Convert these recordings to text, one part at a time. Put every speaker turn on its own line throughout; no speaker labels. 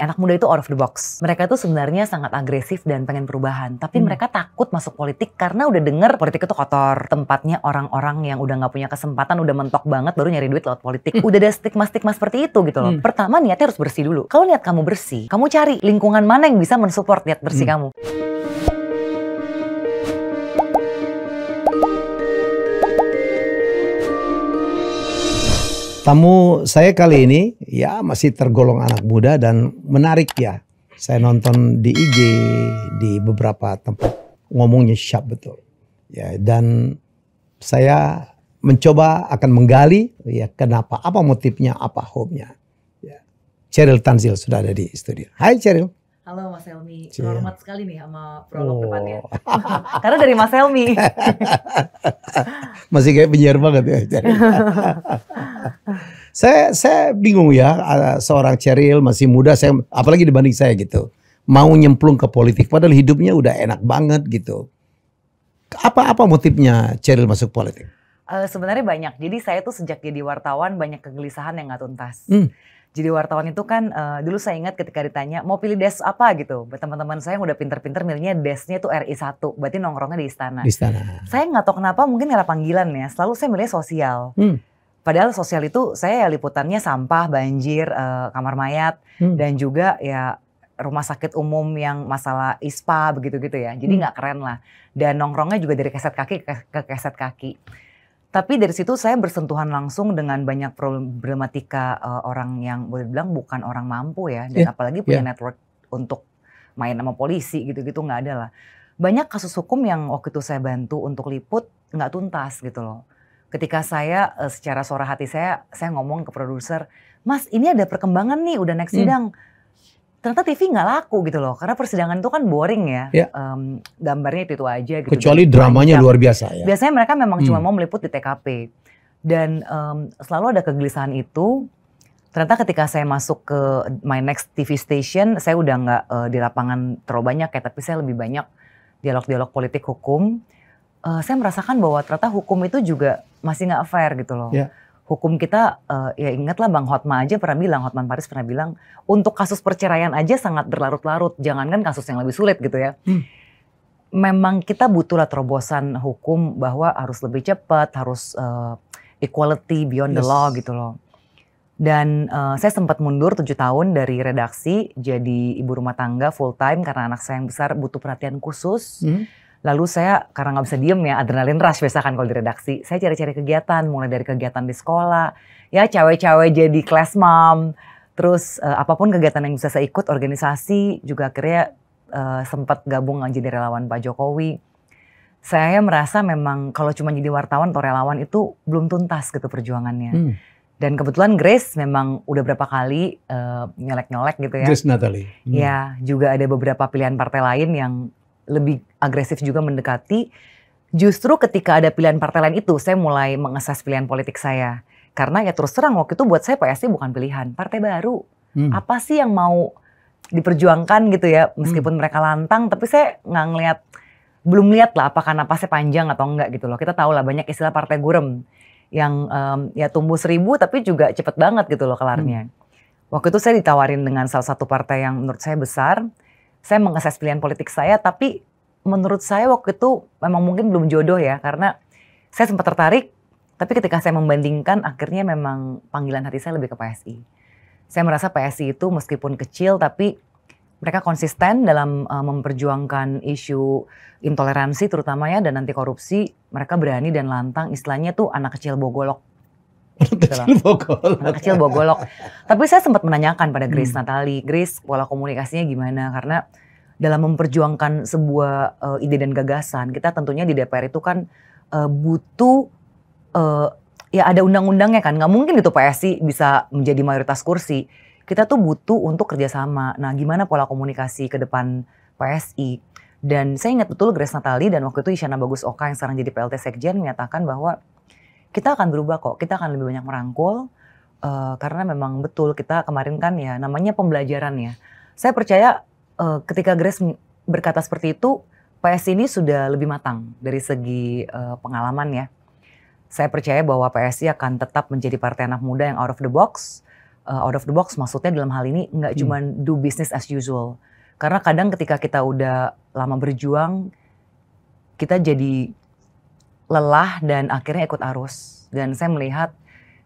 anak muda itu out of the box. Mereka tuh sebenarnya sangat agresif dan pengen perubahan. Tapi mereka takut masuk politik karena udah denger politik itu kotor. Tempatnya orang-orang yang udah gak punya kesempatan, udah mentok banget baru nyari duit lewat politik. Udah ada stigma-stigma seperti itu gitu loh. Pertama niatnya harus bersih dulu. Kalau niat kamu bersih, kamu cari lingkungan mana yang bisa mensupport niat bersih kamu.
Tamu saya kali ini ya masih tergolong anak muda dan menarik ya. Saya nonton di IG, di beberapa tempat ngomongnya sharp betul. Ya, dan saya mencoba akan menggali ya kenapa, apa motifnya, apa hope-nya. Ya. Cheryl Tanzil sudah ada di studio. Hai Cheryl.
Halo Mas Helmi, hormat sekali nih sama prolog depannya. Karena dari Mas Helmi.
Masih kayak penyiar banget ya Cheryl. Saya bingung ya, seorang Cheryl masih muda, apalagi dibanding saya gitu. Mau nyemplung ke politik padahal hidupnya udah enak banget gitu. Apa motifnya Cheryl masuk politik?
Sebenarnya banyak. Jadi saya tuh sejak jadi wartawan banyak kegelisahan yang gak tuntas. Jadi wartawan itu kan dulu saya ingat ketika ditanya mau pilih des apa gitu. Teman-teman saya yang udah pinter-pinter milihnya desnya tuh RI 1. Berarti nongkrongnya di istana.
Di istana.
Saya gak tahu kenapa mungkin karena panggilan ya. Selalu saya milih sosial. Padahal sosial itu saya ya liputannya sampah, banjir, kamar mayat. Dan juga ya rumah sakit umum yang masalah ISPA begitu-gitu ya. Jadi gak keren lah. Dan nongkrongnya juga dari keset kaki ke keset kaki. Tapi dari situ saya bersentuhan langsung dengan banyak problematika orang yang boleh bilang bukan orang mampu ya. Dan apalagi punya network untuk main sama polisi gitu-gitu nggak ada lah. Banyak kasus hukum yang waktu itu saya bantu untuk liput nggak tuntas gitu loh. Ketika saya secara suara hati saya ngomong ke produser, Mas ini ada perkembangan nih udah next sidang. Ternyata TV nggak laku gitu loh, karena persidangan itu kan boring ya, gambarnya itu aja gitu.
Kecuali dramanya luar biasa ya.
Biasanya mereka memang cuma mau meliput di TKP. Dan selalu ada kegelisahan itu, ternyata ketika saya masuk ke my next TV station, saya udah nggak di lapangan terlalu banyak ya, tapi saya lebih banyak dialog-dialog politik hukum. Saya merasakan bahwa ternyata hukum itu juga masih nggak fair gitu loh. Hukum kita, ya ingatlah Bang Hotman aja pernah bilang, Hotman Paris pernah bilang, untuk kasus perceraian aja sangat berlarut-larut, jangankan kasus yang lebih sulit gitu ya. Memang kita butuhlah terobosan hukum bahwa harus lebih cepat, harus equality beyond the law gitu loh. Dan saya sempat mundur 7 tahun dari redaksi, jadi ibu rumah tangga full time karena anak saya yang besar butuh perhatian khusus. Lalu saya karena nggak bisa diem ya, adrenalin rush biasa kan kalau di redaksi. Saya cari-cari kegiatan, mulai dari kegiatan di sekolah, ya cawe-cawe jadi class mom, terus apapun kegiatan yang bisa saya ikut, organisasi, juga akhirnya sempat gabung jadi relawan Pak Jokowi. Saya merasa memang kalau cuma jadi wartawan atau relawan itu belum tuntas gitu perjuangannya. Dan kebetulan Grace memang udah berapa kali nyolek-nyolek gitu ya.
Grace Natali.
Ya, juga ada beberapa pilihan partai lain yang lebih agresif juga mendekati. Justru ketika ada pilihan partai lain itu, saya mulai mengases pilihan politik saya. Karena ya terus terang waktu itu buat saya PSI bukan pilihan, partai baru. Apa sih yang mau diperjuangkan gitu ya, meskipun mereka lantang, tapi saya nggak ngelihat, belum lihat lah apakah napasnya panjang atau enggak gitu loh. Kita tahu lah banyak istilah partai gurem yang ya tumbuh 1000 tapi juga cepet banget gitu loh kelarnya. Waktu itu saya ditawarin dengan salah satu partai yang menurut saya besar. Saya mengases pilihan politik saya, tapi menurut saya waktu itu memang mungkin belum jodoh ya, karena saya sempat tertarik, tapi ketika saya membandingkan, akhirnya memang panggilan hati saya lebih ke PSI. Saya merasa PSI itu meskipun kecil, tapi mereka konsisten dalam memperjuangkan isu intoleransi terutama ya, dan anti korupsi. Mereka berani dan lantang, istilahnya tuh anak kecil bogolok. Anak kecil bogolok. Tapi saya sempat menanyakan pada Grace Natali, Grace pola komunikasinya gimana? Karena dalam memperjuangkan sebuah ide dan gagasan, kita tentunya di DPR itu kan butuh ya ada undang-undangnya kan. Nggak mungkin gitu PSI bisa menjadi mayoritas kursi. Kita tuh butuh untuk kerjasama. Nah gimana pola komunikasi ke depan PSI? Dan saya ingat betul Grace Natali dan waktu itu Isyana Bagus Oka yang sekarang jadi PLT Sekjen menyatakan bahwa kita akan berubah kok, kita akan lebih banyak merangkul, karena memang betul kita kemarin kan ya namanya pembelajaran ya. Saya percaya ketika Grace berkata seperti itu, PSI ini sudah lebih matang dari segi pengalaman ya. Saya percaya bahwa PSI akan tetap menjadi partai anak muda yang out of the box, out of the box, maksudnya dalam hal ini nggak cuma do business as usual. Karena kadang ketika kita udah lama berjuang, kita jadi lelah dan akhirnya ikut arus. Dan saya melihat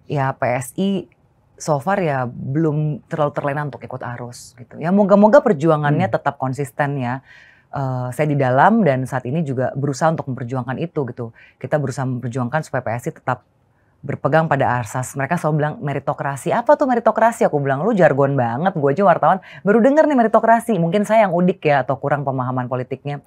ya PSI so far ya belum terlalu terlena untuk ikut arus gitu. Ya moga-moga perjuangannya tetap konsisten ya. Saya di dalam dan saat ini juga berusaha untuk memperjuangkan itu gitu. Kita berusaha memperjuangkan supaya PSI tetap berpegang pada asas. Mereka selalu bilang meritokrasi. Apa tuh meritokrasi? Aku bilang lu jargon banget. Gue aja wartawan baru denger nih meritokrasi. Mungkin saya yang udik ya atau kurang pemahaman politiknya.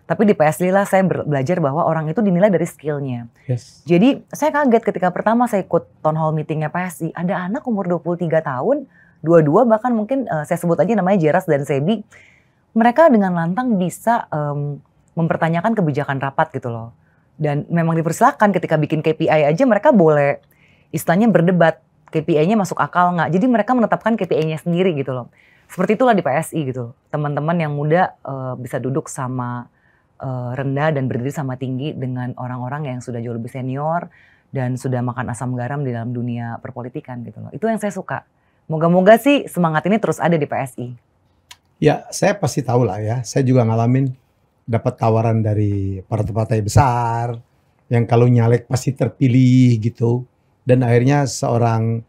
Tapi di PSI lah saya belajar bahwa orang itu dinilai dari skillnya.
Yes.
Jadi saya kaget ketika pertama saya ikut town hall meetingnya PSI. Ada anak umur 23 tahun, dua-dua bahkan mungkin saya sebut aja namanya Jeras dan Sebi. Mereka dengan lantang bisa mempertanyakan kebijakan rapat gitu loh. Dan memang dipersilakan ketika bikin KPI aja mereka boleh istilahnya berdebat. KPI-nya masuk akal nggak. Jadi mereka menetapkan KPI-nya sendiri gitu loh. Seperti itulah di PSI gitu. Teman-teman yang muda bisa duduk sama rendah dan berdiri sama tinggi dengan orang-orang yang sudah jauh lebih senior dan sudah makan asam garam di dalam dunia perpolitikan gitu loh. Itu yang saya suka. Moga-moga sih semangat ini terus ada di PSI.
Ya, saya pasti tahu lah ya. Saya juga ngalamin dapat tawaran dari partai-partai besar yang kalau nyalek pasti terpilih gitu. Dan akhirnya seorang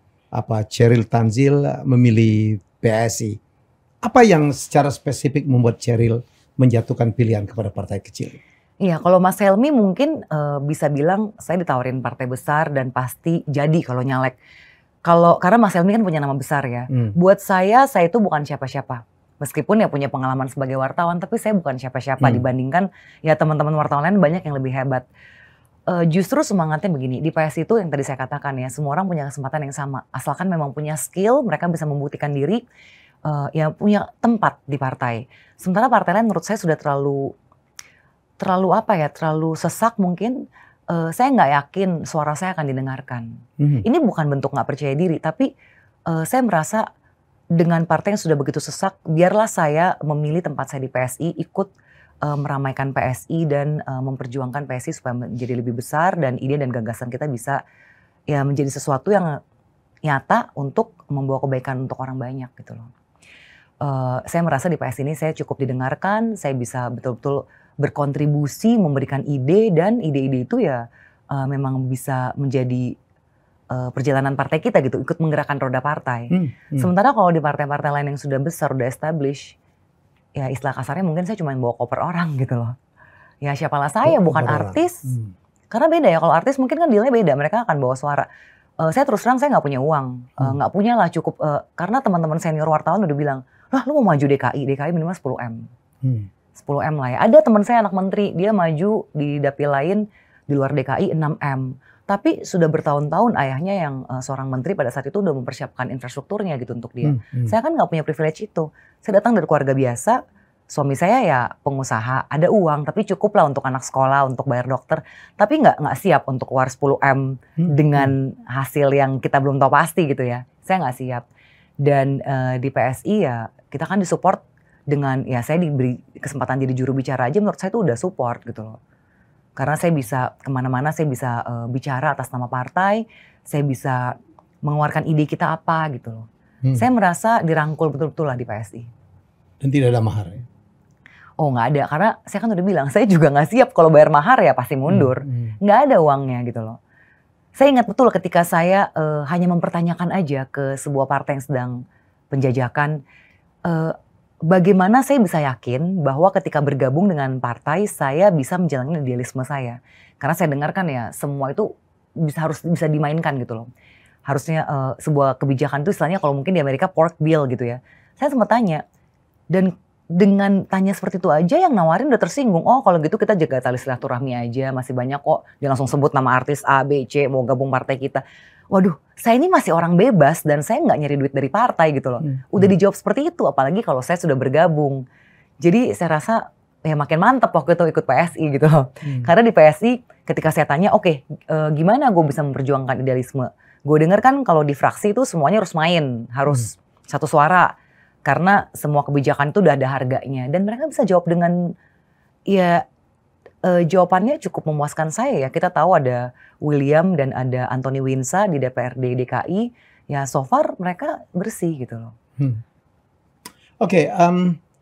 Cheryl Tanzil memilih PSI. Apa yang secara spesifik membuat Cheryl menjatuhkan pilihan kepada partai kecil?
Iya, kalau Mas Helmi mungkin bisa bilang saya ditawarin partai besar dan pasti jadi kalau nyalek. Karena Mas Helmi kan punya nama besar ya. Buat saya itu bukan siapa-siapa. Meskipun ya punya pengalaman sebagai wartawan, tapi saya bukan siapa-siapa dibandingkan ya teman-teman wartawan lain banyak yang lebih hebat. Justru semangatnya begini, di PSI itu yang tadi saya katakan ya, semua orang punya kesempatan yang sama. Asalkan memang punya skill, mereka bisa membuktikan diri, ya punya tempat di partai. Sementara partai lain menurut saya sudah terlalu sesak mungkin. Saya nggak yakin suara saya akan didengarkan. Ini bukan bentuk nggak percaya diri, tapi saya merasa dengan partai yang sudah begitu sesak, biarlah saya memilih tempat saya di PSI, ikut meramaikan PSI dan memperjuangkan PSI supaya menjadi lebih besar dan ide dan gagasan kita bisa ya menjadi sesuatu yang nyata untuk membawa kebaikan untuk orang banyak gitu loh. Saya merasa di PSI ini saya cukup didengarkan, saya bisa betul-betul berkontribusi, memberikan ide dan ide-ide itu ya memang bisa menjadi perjalanan partai kita gitu, ikut menggerakkan roda partai. Sementara kalau di partai-partai lain yang sudah besar, sudah established, ya istilah kasarnya mungkin saya cuma bawa koper orang gitu loh. Ya siapalah saya, bukan artis. Karena beda ya, kalau artis mungkin kan dealnya beda, mereka akan bawa suara. Saya terus terang saya nggak punya uang, nggak punya lah cukup, karena teman-teman senior wartawan udah bilang, lah lu mau maju DKI minimal 10M. 10M lah ya. Ada teman saya anak menteri, dia maju di dapil lain di luar DKI 6M. Tapi sudah bertahun-tahun ayahnya yang seorang menteri pada saat itu udah mempersiapkan infrastrukturnya gitu untuk dia. Saya kan nggak punya privilege itu. Saya datang dari keluarga biasa, suami saya ya pengusaha, ada uang tapi cukup lah untuk anak sekolah, untuk bayar dokter. Tapi nggak siap untuk keluar 10M dengan hasil yang kita belum tahu pasti gitu ya. Saya nggak siap. Dan di PSI ya kita kan disupport dengan ya saya diberi kesempatan jadi juru bicara aja menurut saya itu udah support gitu loh. Karena saya bisa kemana-mana, saya bisa bicara atas nama partai, saya bisa mengeluarkan ide kita apa gitu loh. Saya merasa dirangkul betul-betul lah di PSI.
Dan tidak ada mahar ya?
Oh nggak ada, karena saya kan udah bilang, saya juga nggak siap kalau bayar mahar ya pasti mundur. Nggak ada uangnya gitu loh. Saya ingat betul ketika saya hanya mempertanyakan aja ke sebuah partai yang sedang penjajakan, bagaimana saya bisa yakin bahwa ketika bergabung dengan partai saya bisa menjalani idealisme saya. Karena saya dengarkan ya semua itu harus bisa dimainkan gitu loh. Harusnya sebuah kebijakan itu istilahnya kalau mungkin di Amerika pork bill gitu ya. Saya sempat tanya dan dengan tanya seperti itu aja yang nawarin udah tersinggung. Oh kalau gitu kita jaga tali silaturahmi aja, masih banyak kok. Dia langsung sebut nama artis A, B, C mau gabung partai kita. Waduh, saya ini masih orang bebas dan saya nggak nyari duit dari partai gitu loh. Udah dijawab seperti itu, apalagi kalau saya sudah bergabung. Jadi saya rasa ya makin mantap waktu itu ikut PSI gitu loh. Karena di PSI ketika saya tanya, oke, gimana gue bisa memperjuangkan idealisme? Gue denger kan kalau di fraksi itu semuanya harus main, harus satu suara. Karena semua kebijakan itu udah ada harganya. Dan mereka bisa jawab dengan ya jawabannya cukup memuaskan saya ya. Kita tahu ada William dan ada Anthony Winsa di DPRD DKI ya so far mereka bersih gitu loh.
Oke,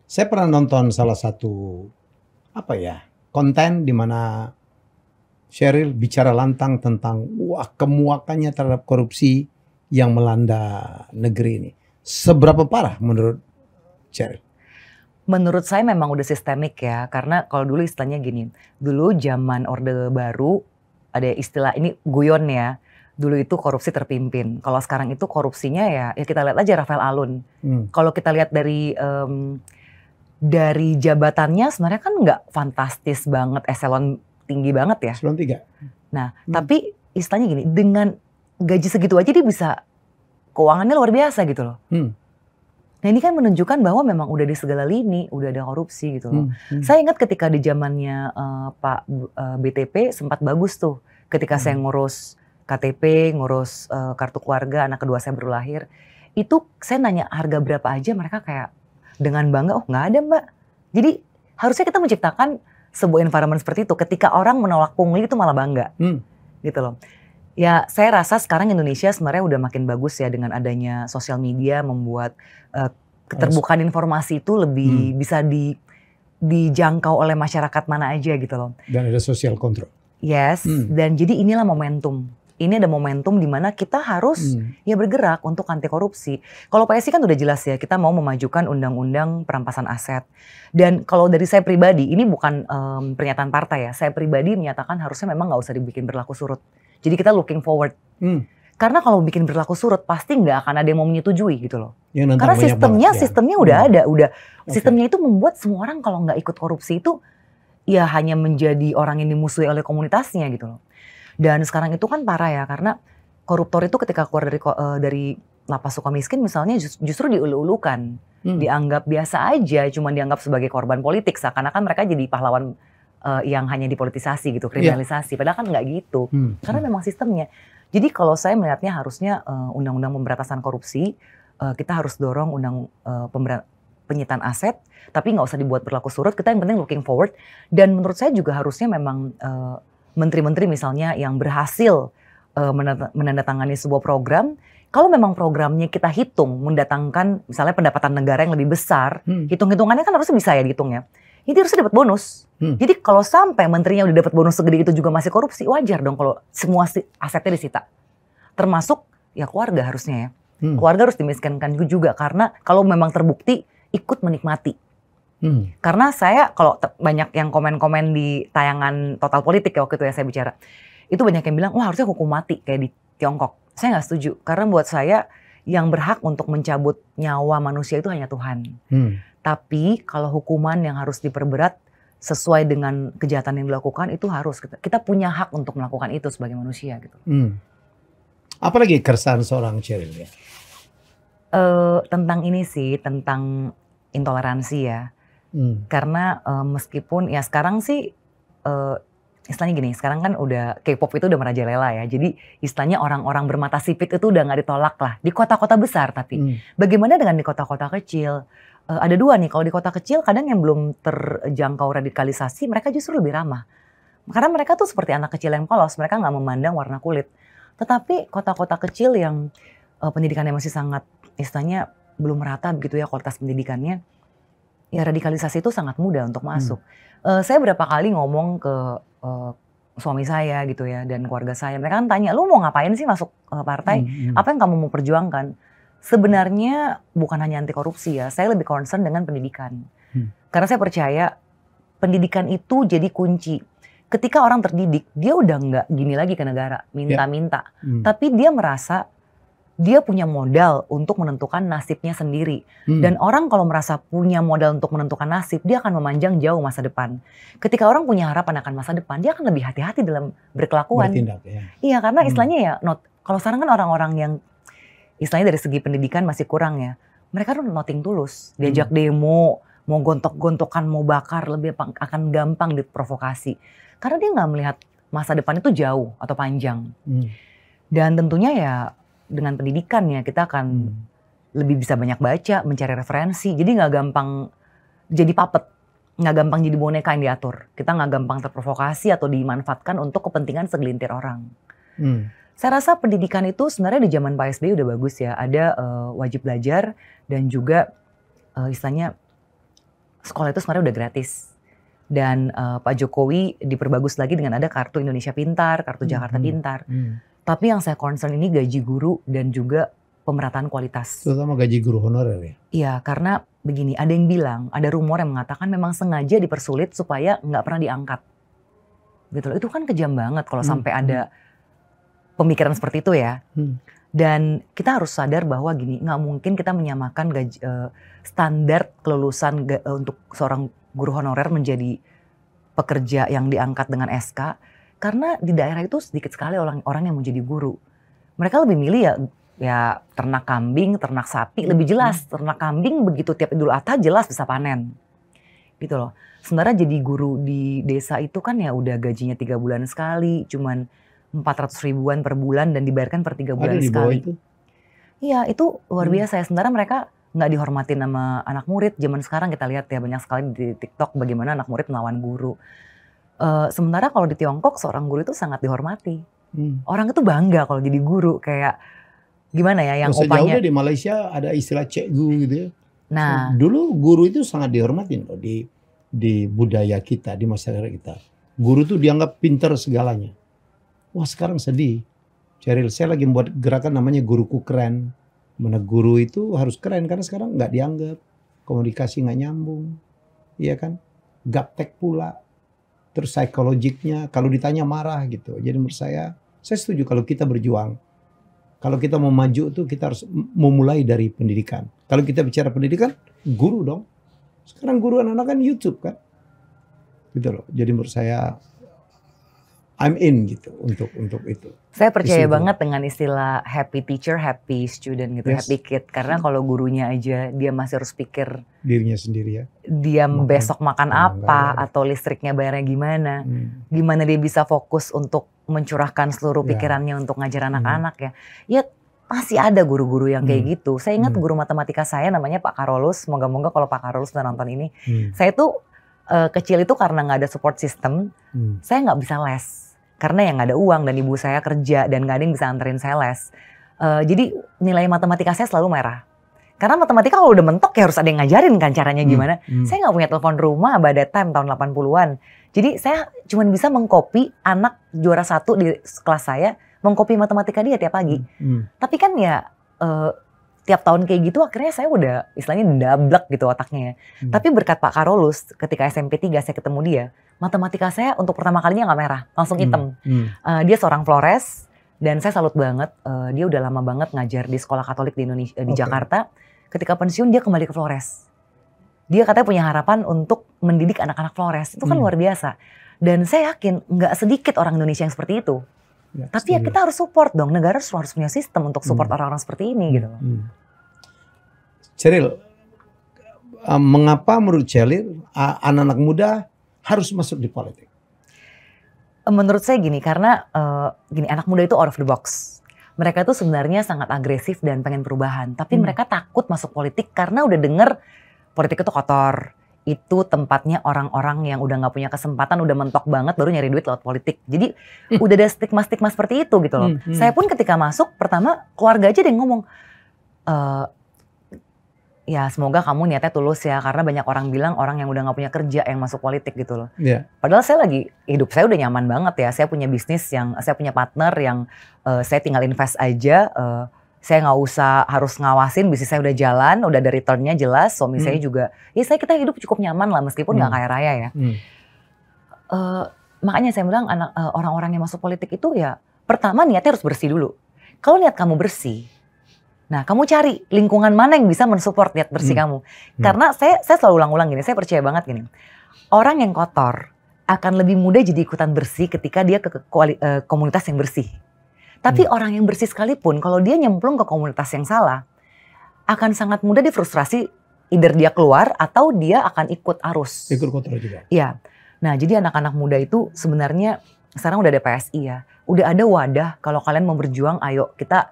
saya pernah nonton salah satu konten di mana Sheryl bicara lantang tentang kemuakannya terhadap korupsi yang melanda negeri ini. Seberapa parah menurut Sheryl?
Menurut saya memang udah sistemik ya, karena kalau dulu istilahnya gini, dulu zaman Orde Baru ada istilah ini guyon ya, dulu itu korupsi terpimpin. Kalau sekarang itu korupsinya ya kita lihat aja Rafael Alun. Kalau kita lihat dari jabatannya sebenarnya kan nggak fantastis banget, eselon tinggi banget ya.
Eselon 3.
Nah, tapi istilahnya gini, dengan gaji segitu aja dia bisa keuangannya luar biasa gitu loh. Nah ini kan menunjukkan bahwa memang udah di segala lini, udah ada korupsi gitu loh. Saya ingat ketika di zamannya Pak BTP sempat bagus tuh. Ketika saya ngurus KTP, ngurus kartu keluarga, anak kedua saya baru lahir. Itu saya nanya harga berapa aja, mereka kayak dengan bangga, oh nggak ada mbak. Jadi harusnya kita menciptakan sebuah environment seperti itu. Ketika orang menolak pungli itu malah bangga gitu loh. Ya saya rasa sekarang Indonesia sebenarnya udah makin bagus ya dengan adanya sosial media membuat keterbukaan informasi itu lebih bisa dijangkau oleh masyarakat mana aja gitu loh.
Dan ada social control.
Yes, dan jadi inilah momentum. Ini ada momentum di mana kita harus ya bergerak untuk anti korupsi. Kalau PSI kan udah jelas ya, kita mau memajukan undang-undang perampasan aset. Dan kalau dari saya pribadi, ini bukan pernyataan partai ya, saya pribadi menyatakan harusnya memang nggak usah dibikin berlaku surut. Jadi kita looking forward. Karena kalau bikin berlaku surut pasti nggak akan ada yang mau menyetujui gitu loh. Karena sistemnya udah ada, sistemnya itu membuat semua orang kalau nggak ikut korupsi itu ya hanya menjadi orang yang dimusuhi oleh komunitasnya gitu loh. Dan sekarang itu kan parah ya, karena koruptor itu ketika keluar dari lapas Sukamiskin misalnya justru diulu-ulukan, dianggap biasa aja, cuma dianggap sebagai korban politik, seakan-akan mereka jadi pahlawan yang hanya dipolitisasi gitu, kriminalisasi. Padahal kan nggak gitu, karena memang sistemnya. Jadi kalau saya melihatnya harusnya undang-undang pemberantasan korupsi, kita harus dorong penyitaan aset, tapi nggak usah dibuat berlaku surut. Kita yang penting looking forward. Dan menurut saya juga harusnya memang menteri-menteri misalnya yang berhasil menandatangani sebuah program, kalau memang programnya kita hitung mendatangkan misalnya pendapatan negara yang lebih besar, hitung-hitungannya kan harusnya bisa ya dihitung ya. Ini harusnya dapat bonus. Jadi kalau sampai menterinya udah dapat bonus segede itu juga masih korupsi, wajar dong kalau semua asetnya disita. Termasuk ya keluarga harusnya ya. Keluarga harus dimiskinkan juga karena kalau memang terbukti ikut menikmati. Karena saya kalau banyak yang komen-komen di tayangan Total Politik ya waktu itu ya saya bicara. Itu banyak yang bilang, wah harusnya hukum mati kayak di Tiongkok. Saya nggak setuju. Karena buat saya yang berhak untuk mencabut nyawa manusia itu hanya Tuhan. Tapi kalau hukuman yang harus diperberat sesuai dengan kejahatan yang dilakukan itu harus. Kita punya hak untuk melakukan itu sebagai manusia gitu.
Apalagi keresahan seorang Sheryl ya?
Tentang ini sih, tentang intoleransi ya. Karena meskipun ya sekarang sih istilahnya gini, sekarang kan udah K-pop itu udah merajalela ya. Jadi istilahnya orang-orang bermata sipit itu udah nggak ditolak lah. Di kota-kota besar tapi. Bagaimana dengan di kota-kota kecil? Ada dua nih, kalau di kota kecil kadang yang belum terjangkau radikalisasi mereka justru lebih ramah. Karena mereka tuh seperti anak kecil yang polos, mereka nggak memandang warna kulit. Tetapi kota-kota kecil yang pendidikannya masih sangat istilahnya belum merata begitu ya kualitas pendidikannya, ya radikalisasi itu sangat mudah untuk masuk. Saya berapa kali ngomong ke suami saya gitu ya dan keluarga saya, mereka kan tanya, lu mau ngapain sih masuk partai? Apa yang kamu mau perjuangkan? Sebenarnya bukan hanya anti korupsi ya, saya lebih concern dengan pendidikan. Karena saya percaya pendidikan itu jadi kunci. Ketika orang terdidik, dia udah nggak gini lagi ke negara, minta-minta. Tapi dia merasa dia punya modal untuk menentukan nasibnya sendiri. Dan orang kalau merasa punya modal untuk menentukan nasib, dia akan memanjang jauh masa depan. Ketika orang punya harapan akan masa depan, dia akan lebih hati-hati dalam berkelakuan.
Bertindak ya.
Iya, karena istilahnya ya, kalau sekarang kan orang-orang yang istilahnya dari segi pendidikan masih kurang ya. Mereka tuh nothing tulus, diajak demo, mau gontok-gontokan, mau bakar, lebih akan gampang diprovokasi. Karena dia nggak melihat masa depan itu jauh atau panjang. Dan tentunya ya dengan pendidikan ya kita akan lebih bisa banyak baca, mencari referensi. Jadi nggak gampang jadi puppet, nggak gampang jadi boneka yang diatur. Kita nggak gampang terprovokasi atau dimanfaatkan untuk kepentingan segelintir orang. Saya rasa pendidikan itu sebenarnya di zaman Pak SBY udah bagus ya. Ada wajib belajar dan juga istilahnya sekolah itu sebenarnya udah gratis. Dan Pak Jokowi diperbagus lagi dengan ada kartu Indonesia Pintar, kartu Jakarta Pintar. Tapi yang saya concern ini gaji guru dan juga pemerataan kualitas.
Terutama gaji guru honorer ya?
Iya, karena begini, ada yang bilang, ada rumor yang mengatakan memang sengaja dipersulit supaya nggak pernah diangkat. Gitu loh. Itu kan kejam banget kalau sampai ada pemikiran seperti itu ya. Dan kita harus sadar bahwa gini, nggak mungkin kita menyamakan standar kelulusan untuk seorang guru honorer menjadi pekerja yang diangkat dengan SK. Karena di daerah itu sedikit sekali orang yang mau jadi guru. Mereka lebih milih ya ternak kambing, ternak sapi, lebih jelas. Ternak kambing begitu tiap Idul Adha jelas bisa panen. Gitu loh. Sementara jadi guru di desa itu kan ya udah gajinya 3 bulan sekali, cuman 400 ribuan per bulan dan dibayarkan per 3 bulan
sekali. Ada di bawah itu?
Iya, itu luar biasa ya. Sementara mereka nggak dihormatin sama anak murid. Zaman sekarang kita lihat ya banyak sekali di TikTok bagaimana anak murid melawan guru. Sementara kalau di Tiongkok seorang guru itu sangat dihormati. Orang itu bangga kalau jadi guru, kayak gimana ya yang
upahnya. Sejauh di Malaysia ada istilah cikgu gitu ya. Nah, dulu guru itu sangat dihormatin loh di budaya kita, di masyarakat kita. Guru itu dianggap pintar segalanya. Wah, sekarang sedih. Cheryl, saya lagi membuat gerakan namanya guruku keren. Mana guru itu harus keren karena sekarang nggak dianggap, komunikasi nggak nyambung, iya kan? Gaptek pula. Terus psikologiknya kalau ditanya marah gitu. Jadi menurut saya setuju kalau kita berjuang. Kalau kita mau maju tuh kita harus memulai dari pendidikan. Kalau kita bicara pendidikan, guru dong. Sekarang guru anak-anak kan YouTube kan. Gitu loh. Jadi menurut saya I'm in gitu untuk itu.
Saya percaya banget dengan istilah happy teacher, happy student gitu, happy kid. Karena kalau gurunya aja dia masih harus pikir
dirinya sendiri ya.
Dia besok makan apa atau listriknya bayarnya gimana. Gimana dia bisa fokus untuk mencurahkan seluruh pikirannya untuk ngajar anak-anak ya. Ya masih ada guru-guru yang kayak gitu. Saya ingat guru matematika saya namanya Pak Karolus. Moga-moga kalau Pak Karolus udah nonton ini. Saya tuh kecil itu karena nggak ada support system, saya nggak bisa les. Karena yang nggak ada uang dan ibu saya kerja dan nggak ada yang bisa anterin saya les. Jadi nilai matematika saya selalu merah. Karena matematika kalau udah mentok ya harus ada yang ngajarin kan caranya gimana. Saya nggak punya telepon rumah pada time tahun 80-an. Jadi saya cuma bisa mengcopy anak juara 1 di kelas saya, mengcopy matematika dia tiap pagi. Tapi kan ya tiap tahun kayak gitu akhirnya saya udah istilahnya dablek gitu otaknya ya. Tapi berkat Pak Karolus ketika SMP 3 saya ketemu dia, matematika saya untuk pertama kalinya nggak merah, langsung hitam. Dia seorang Flores dan saya salut banget. Dia udah lama banget ngajar di sekolah Katolik di Indonesia, di Jakarta. Ketika pensiun dia kembali ke Flores. Dia katanya punya harapan untuk mendidik anak-anak Flores. Itu kan luar biasa. Dan saya yakin nggak sedikit orang Indonesia yang seperti itu. Ya, tapi ya kita harus support dong. Negara harus punya sistem untuk support orang-orang seperti ini gitu loh.
Cheryl, mengapa menurut Cheryl anak-anak muda harus masuk di politik?
Menurut saya gini, karena anak muda itu out of the box. Mereka tuh sebenarnya sangat agresif dan pengen perubahan. Tapi mereka takut masuk politik karena udah denger politik itu kotor. Itu tempatnya orang-orang yang udah gak punya kesempatan, udah mentok banget baru nyari duit lewat politik. Jadi udah ada stigma-stigma seperti itu gitu loh. Saya pun ketika masuk, pertama keluarga aja deh ngomong, ya semoga kamu niatnya tulus ya, karena banyak orang bilang orang yang udah gak punya kerja yang masuk politik gitu loh. Padahal saya hidup saya udah nyaman banget ya, saya punya bisnis saya punya partner yang saya tinggal invest aja, saya gak usah harus ngawasin, bisnis saya udah jalan, udah ada returnnya jelas, suami saya juga, ya kita hidup cukup nyaman lah meskipun gak kaya raya ya. Makanya saya bilang orang-orang yang masuk politik itu ya pertama niatnya harus bersih dulu. Kalau niat kamu bersih, nah, kamu cari lingkungan mana yang bisa mensupport niat bersih kamu. Karena saya selalu ulang-ulang gini, saya percaya banget gini. Orang yang kotor akan lebih mudah jadi ikutan bersih ketika dia ke komunitas yang bersih. Tapi orang yang bersih sekalipun, kalau dia nyemplung ke komunitas yang salah, akan sangat mudah difrustrasi, either dia keluar atau dia akan ikut arus.
Ikut kotor juga.
Iya. Nah, jadi anak-anak muda itu sebenarnya sekarang udah ada PSI ya. Udah ada wadah kalau kalian mau berjuang, ayo kita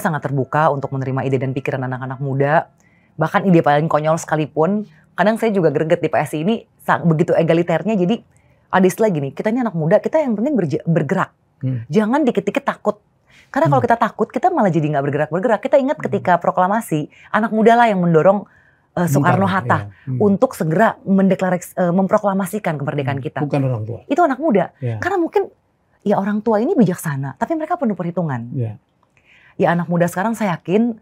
sangat terbuka untuk menerima ide dan pikiran anak-anak muda. Bahkan ide paling konyol sekalipun. Kadang saya juga greget di PSI ini begitu egaliternya. Jadi ada istilah gini, kita ini anak muda, kita yang penting bergerak. Jangan dikit-dikit takut. Karena kalau kita takut, kita malah jadi nggak bergerak-bergerak. Kita ingat ketika proklamasi, anak muda lah yang mendorong Soekarno-Hatta untuk segera memproklamasikan kemerdekaan kita.
Bukan orang tua.
Itu anak muda. Karena mungkin ya orang tua ini bijaksana, tapi mereka penuh perhitungan. Ya anak muda sekarang saya yakin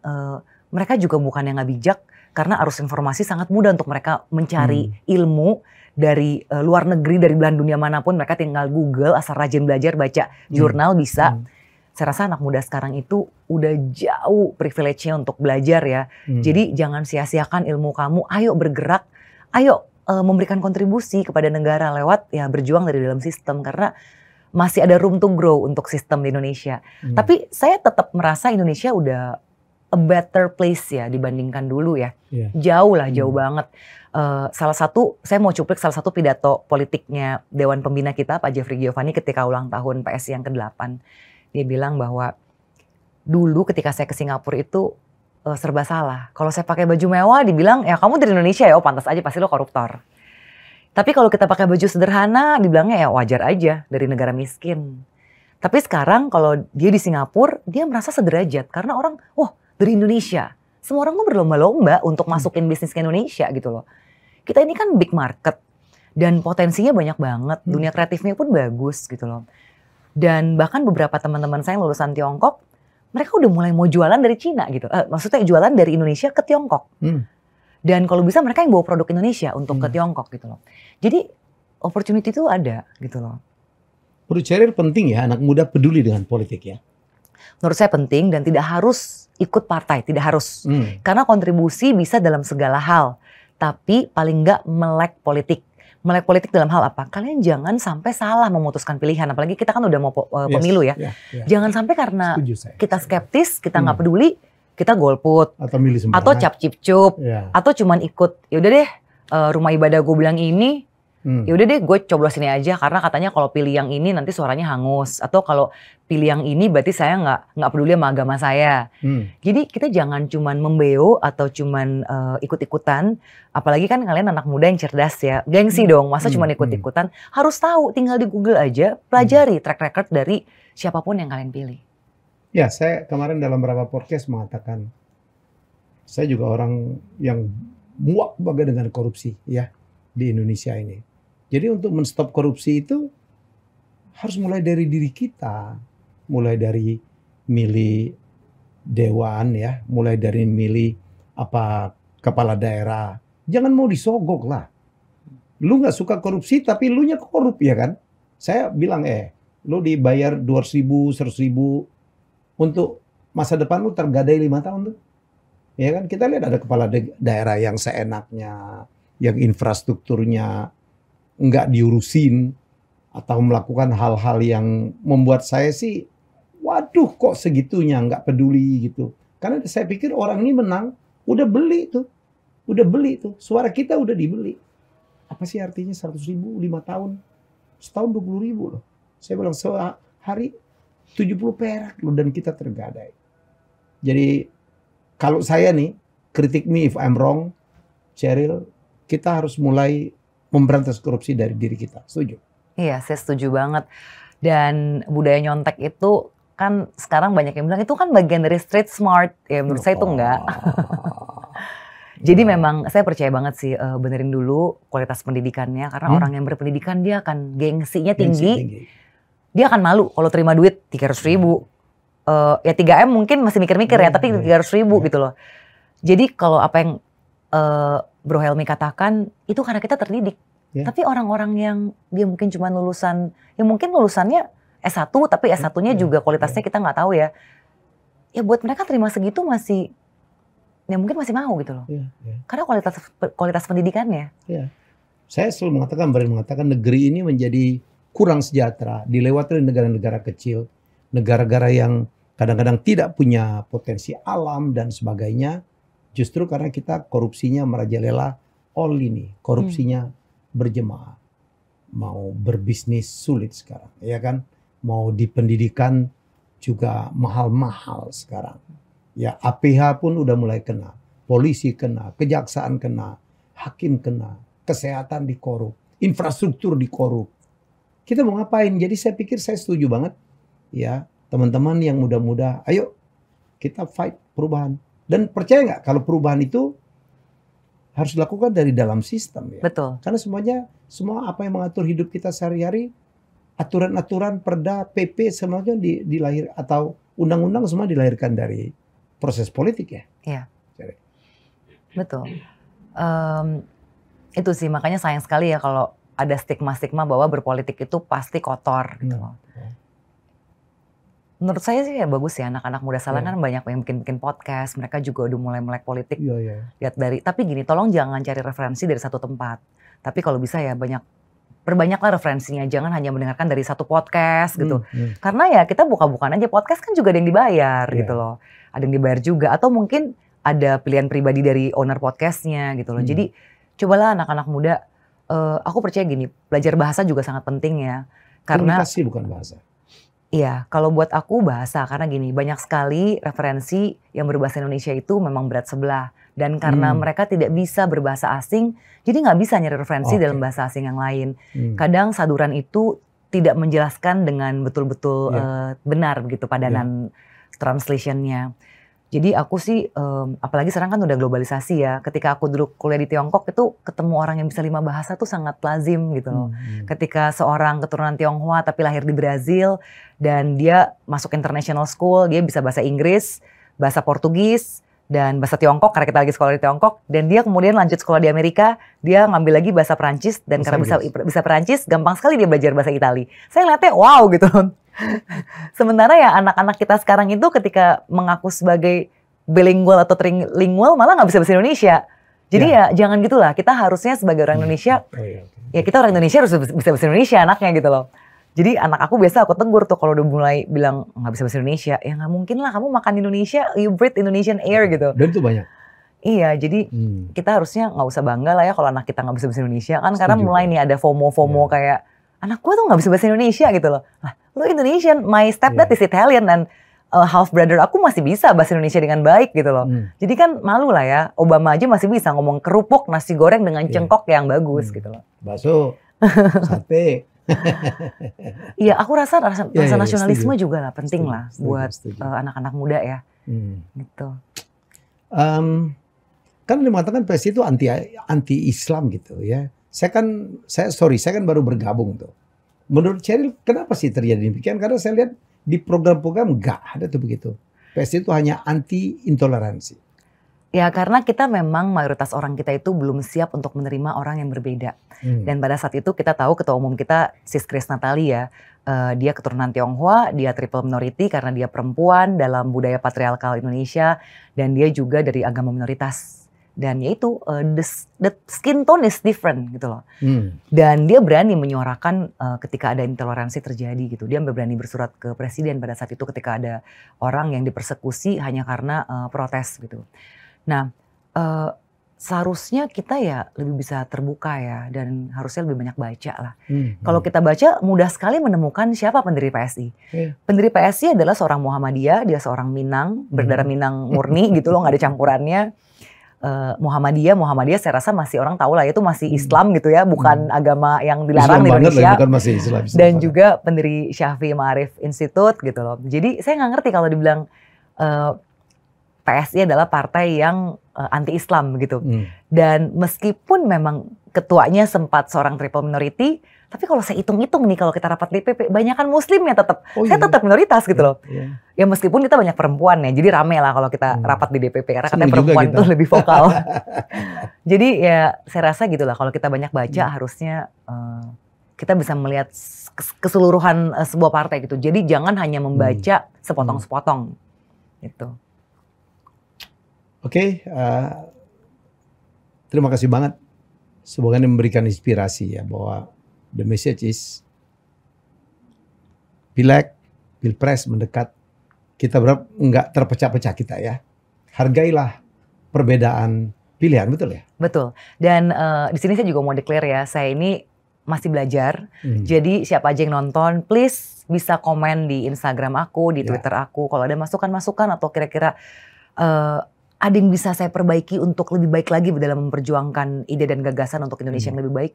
mereka juga bukan yang nggak bijak, karena arus informasi sangat mudah untuk mereka mencari ilmu dari luar negeri, dari belahan dunia manapun. Mereka tinggal Google, asal rajin belajar, baca jurnal bisa. Saya rasa anak muda sekarang itu udah jauh privilege-nya untuk belajar ya. Jadi jangan sia-siakan ilmu kamu, ayo bergerak, ayo memberikan kontribusi kepada negara lewat ya berjuang dari dalam sistem. Karena masih ada room to grow untuk sistem di Indonesia. Tapi saya tetap merasa Indonesia udah a better place ya dibandingkan dulu ya. Jauh lah, jauh banget. Salah satu, saya mau cuplik salah satu pidato politiknya Dewan Pembina kita, Pak Jeffrey Giovanni ketika ulang tahun PSI yang ke-8. Dia bilang bahwa dulu ketika saya ke Singapura itu serba salah. Kalau saya pakai baju mewah dibilang ya kamu dari Indonesia ya, oh pantas aja pasti lo koruptor. Tapi kalau kita pakai baju sederhana dibilangnya ya wajar aja dari negara miskin. Tapi sekarang kalau dia di Singapura dia merasa sederajat karena orang wah dari Indonesia. Semua orang tuh berlomba-lomba untuk masukin bisnis ke Indonesia gitu loh. Kita ini kan big market dan potensinya banyak banget. Dunia kreatifnya pun bagus gitu loh. Dan bahkan beberapa teman-teman saya yang lulusan Tiongkok, mereka udah mulai mau jualan dari Cina gitu. Maksudnya jualan dari Indonesia ke Tiongkok. Dan kalau bisa mereka yang bawa produk Indonesia untuk ke Tiongkok gitu loh. Jadi opportunity itu ada gitu loh.
Menurut Cheryl penting ya anak muda peduli dengan politik ya?
Menurut saya penting dan tidak harus ikut partai, tidak harus. Karena kontribusi bisa dalam segala hal. Tapi paling nggak melek politik. Melek politik dalam hal apa? Kalian jangan sampai salah memutuskan pilihan. Apalagi kita kan udah mau pemilu ya. Jangan sampai karena kita skeptis, kita nggak peduli, kita golput.
Atau milih sembarangan.
Atau cap-cip-cup. Atau cuman ikut, yaudah deh rumah ibadah gue bilang ini, yaudah deh gue coblos ini aja. Karena katanya kalau pilih yang ini nanti suaranya hangus. Atau kalau pilih yang ini berarti saya nggak peduli sama agama saya. Jadi kita jangan cuman membeo atau cuman ikut-ikutan. Apalagi kan kalian anak muda yang cerdas ya. Gengsi dong, masa cuman ikut-ikutan. Harus tahu, tinggal di Google aja, pelajari track record dari siapapun yang kalian pilih.
Ya, saya kemarin dalam beberapa podcast mengatakan, saya juga orang yang muak banget dengan korupsi ya di Indonesia ini. Jadi untuk menstop korupsi itu harus mulai dari diri kita. Mulai dari milih dewan ya, mulai dari milih kepala daerah. Jangan mau disogok lah. Lu nggak suka korupsi tapi lu nya korup ya kan? Saya bilang lu dibayar 200.000, 100.000 untuk masa depan lu tergadai 5 tahun tuh. Ya kan kita lihat ada kepala daerah yang seenaknya, yang infrastrukturnya nggak diurusin atau melakukan hal-hal yang membuat saya sih waduh kok segitunya nggak peduli gitu. Karena saya pikir orang ini menang, udah beli tuh. Suara kita udah dibeli. Apa sih artinya 100.000 5 tahun? Setahun 20.000 loh. Saya bilang sehari 70 perak loh dan kita tergadai. Jadi kalau saya nih, kritik me if I'm wrong, Cheryl, kita harus mulai memberantas korupsi dari diri kita. Setuju?
Iya, saya setuju banget. Dan budaya nyontek itu kan sekarang banyak yang bilang itu kan bagian dari street smart. Ya menurut saya itu enggak. Jadi memang saya percaya banget sih benerin dulu kualitas pendidikannya. Karena orang yang berpendidikan dia akan gengsinya tinggi. Dia akan malu kalau terima duit 300.000. Ya 3M mungkin masih mikir-mikir ya, tapi 300.000 gitu loh. Jadi kalau apa yang Bro Helmi katakan, itu karena kita terdidik. Tapi orang-orang yang dia mungkin cuma lulusan, ya mungkin lulusannya S1, tapi S1-nya juga kualitasnya kita nggak tahu ya. Ya buat mereka terima segitu masih, ya mungkin masih mau gitu loh. Karena kualitas pendidikannya.
Saya selalu mengatakan negeri ini menjadi kurang sejahtera, dilewati oleh negara-negara kecil, negara-negara yang kadang-kadang tidak punya potensi alam dan sebagainya, justru karena kita korupsinya merajalela all ini, korupsinya berjemaah. Mau berbisnis sulit sekarang, ya kan? Mau di pendidikan juga mahal-mahal sekarang. Ya APH pun udah mulai kena, polisi kena, kejaksaan kena, hakim kena, kesehatan dikorup, infrastruktur dikorup. Kita mau ngapain? Jadi saya pikir saya setuju banget ya teman-teman yang muda-muda, ayo kita fight perubahan. Dan percaya nggak kalau perubahan itu harus dilakukan dari dalam sistem ya.
Betul.
Karena semua apa yang mengatur hidup kita sehari-hari, aturan-aturan, perda, PP semuanya dilahir atau undang-undang semua dilahirkan dari proses politik ya.
Iya. Betul. Itu sih makanya sayang sekali ya kalau ada stigma-stigma bahwa berpolitik itu pasti kotor gitu loh. Menurut saya sih ya bagus ya anak-anak muda sekarang kan banyak yang bikin podcast, mereka juga udah mulai melek politik. Lihat tapi gini, tolong jangan cari referensi dari satu tempat. Tapi kalau bisa ya perbanyaklah referensinya, jangan hanya mendengarkan dari satu podcast gitu. Karena ya kita buka-bukaan aja podcast kan juga ada yang dibayar gitu loh. Ada yang dibayar juga atau mungkin ada pilihan pribadi dari owner podcastnya gitu loh. Jadi cobalah anak-anak muda, aku percaya gini, belajar bahasa juga sangat penting ya. Karena
komunikasi bukan bahasa.
Iya, kalau buat aku bahasa, karena gini, banyak sekali referensi yang berbahasa Indonesia itu memang berat sebelah. Dan karena mereka tidak bisa berbahasa asing, jadi nggak bisa nyari referensi dalam bahasa asing yang lain. Kadang saduran itu tidak menjelaskan dengan betul-betul benar begitu padanan translationnya. Jadi aku sih, apalagi sekarang kan udah globalisasi ya. Ketika aku dulu kuliah di Tiongkok itu ketemu orang yang bisa 5 bahasa tuh sangat lazim gitu loh. Ketika seorang keturunan Tionghoa tapi lahir di Brazil dan dia masuk international school, dia bisa bahasa Inggris, bahasa Portugis, dan bahasa Tiongkok karena kita lagi sekolah di Tiongkok. Dan dia kemudian lanjut sekolah di Amerika, dia ngambil lagi bahasa Perancis dan karena bisa Perancis, gampang sekali dia belajar bahasa Itali. Saya ngeliatnya wow gitu loh. Sementara ya anak-anak kita sekarang itu ketika mengaku sebagai bilingual atau trilingual malah nggak bisa bahasa Indonesia. Jadi ya jangan gitulah. Kita harusnya sebagai orang Indonesia, ya kita orang Indonesia harus bisa bahasa Indonesia anaknya gitu loh. Jadi anak aku biasa aku tegur tuh kalau udah mulai bilang nggak bisa bahasa Indonesia. Ya nggak mungkin lah, kamu makan Indonesia, you breathe Indonesian air gitu.
Dan itu banyak.
Iya, jadi kita harusnya nggak usah bangga lah ya kalau anak kita nggak bisa bahasa Indonesia kan. Karena mulai nih ada FOMO kayak anak gue tuh nggak bisa bahasa Indonesia gitu loh. Lah, lu Indonesian, my stepdad is Italian dan half brother aku masih bisa bahasa Indonesia dengan baik gitu loh. Jadi kan malu lah ya, Obama aja masih bisa ngomong kerupuk, nasi goreng dengan cengkok yang bagus gitu loh.
Bakso, sate.
Iya, aku rasa nasionalisme juga lah penting lah buat anak-anak muda ya. Gitu.
Kan mengatakan PSI itu anti Islam gitu ya. Saya kan baru bergabung tuh. Menurut Cheryl, kenapa sih terjadi demikian? Karena saya lihat di program-program nggak ada tuh begitu. PSI itu hanya anti intoleransi.
Ya karena kita memang mayoritas orang kita itu belum siap untuk menerima orang yang berbeda. Dan pada saat itu kita tahu ketua umum kita Sis Grace Natali ya. Dia keturunan Tionghoa, dia triple minority karena dia perempuan dalam budaya patriarkal Indonesia. Dan dia juga dari agama minoritas. Dan yaitu the skin tone is different gitu loh. Dan dia berani menyuarakan ketika ada intoleransi terjadi gitu. Dia berani bersurat ke presiden pada saat itu ketika ada orang yang dipersekusi hanya karena protes gitu. Nah seharusnya kita ya lebih bisa terbuka ya dan harusnya lebih banyak baca lah. Kalau kita baca mudah sekali menemukan siapa pendiri PSI. Pendiri PSI adalah seorang Muhammadiyah, dia seorang Minang, berdarah Minang murni gitu loh, nggak ada campurannya. Muhammadiyah saya rasa masih orang tahu lah itu masih Islam gitu ya, bukan agama yang dilarang di Indonesia.
Bukan masih Islam.
Dan juga pendiri Syafi'i Ma'arif Institute gitu loh. Jadi saya nggak ngerti kalau dibilang PSI adalah partai yang anti Islam gitu. Dan meskipun memang ketuanya sempat seorang triple minority, tapi kalau saya hitung-hitung nih kalau kita rapat DPP, banyakan Muslim ya tetap. Saya tetap minoritas gitu loh. Ya meskipun kita banyak perempuan ya, jadi rame lah kalau kita rapat di DPP karena katanya perempuan itu lebih vokal. Jadi ya saya rasa gitu lah kalau kita banyak baca harusnya kita bisa melihat keseluruhan sebuah partai gitu. Jadi jangan hanya membaca sepotong-sepotong gitu.
Oke, terima kasih banget. Semoga ini memberikan inspirasi ya bahwa the message is Pileg, Pilpres mendekat. Kita berharap nggak terpecah-pecah kita ya. Hargailah perbedaan pilihan, betul ya?
Betul. Dan di sini saya juga mau declare ya, saya ini masih belajar. Jadi siapa aja yang nonton, please bisa komen di Instagram aku, di Twitter aku. Kalau ada masukan-masukan atau kira-kira ada yang bisa saya perbaiki untuk lebih baik lagi dalam memperjuangkan ide dan gagasan untuk Indonesia yang lebih baik.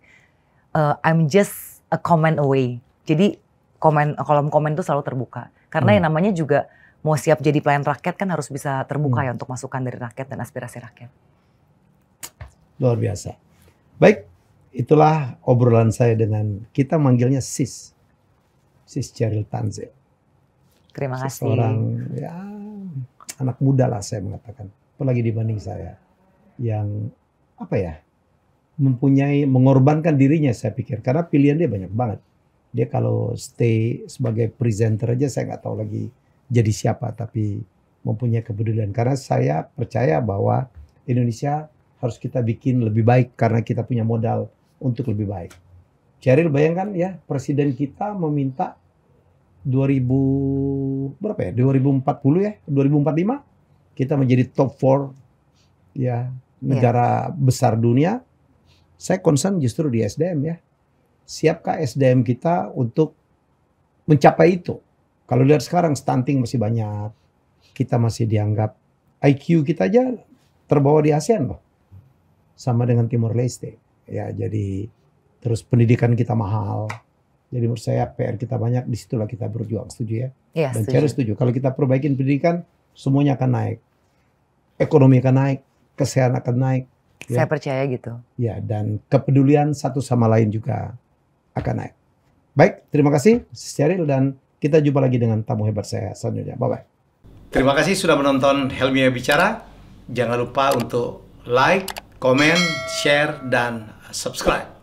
I'm just a comment away. Jadi kolom komen itu selalu terbuka. Karena yang namanya juga mau siap jadi pelayan rakyat kan harus bisa terbuka ya untuk masukan dari rakyat dan aspirasi rakyat.
Luar biasa. Baik, itulah obrolan saya dengan, kita manggilnya Sis Sheryl Tanzil.
Terima kasih.
Seorang ya anak muda lah saya mengatakan. Apalagi dibanding saya yang apa ya, mengorbankan dirinya saya pikir. Karena pilihan dia banyak banget. Dia kalau stay sebagai presenter aja saya nggak tahu lagi jadi siapa. Tapi mempunyai kepedulian. Karena saya percaya bahwa Indonesia harus kita bikin lebih baik karena kita punya modal untuk lebih baik. Sheryl, bayangkan ya, presiden kita meminta 2040 ya, 2045 kita menjadi top 4 ya negara besar dunia. Saya concern justru di SDM ya. Siapkah SDM kita untuk mencapai itu? Kalau lihat sekarang stunting masih banyak. Kita masih dianggap IQ kita aja terbawa di ASEAN loh. Sama dengan Timor Leste. Ya, jadi terus pendidikan kita mahal. Jadi menurut saya PR kita banyak, disitulah kita berjuang. Setuju ya?
Iya,
Dan Sheryl setuju. Kalau kita perbaikin pendidikan, semuanya akan naik. Ekonomi akan naik, kesehatan akan naik.
Saya percaya gitu.
Ya, dan kepedulian satu sama lain juga akan naik. Baik, terima kasih Sheryl, dan kita jumpa lagi dengan tamu hebat saya selanjutnya. Bye-bye. Terima kasih sudah menonton Helmi Bicara. Jangan lupa untuk like, komen, share, dan subscribe.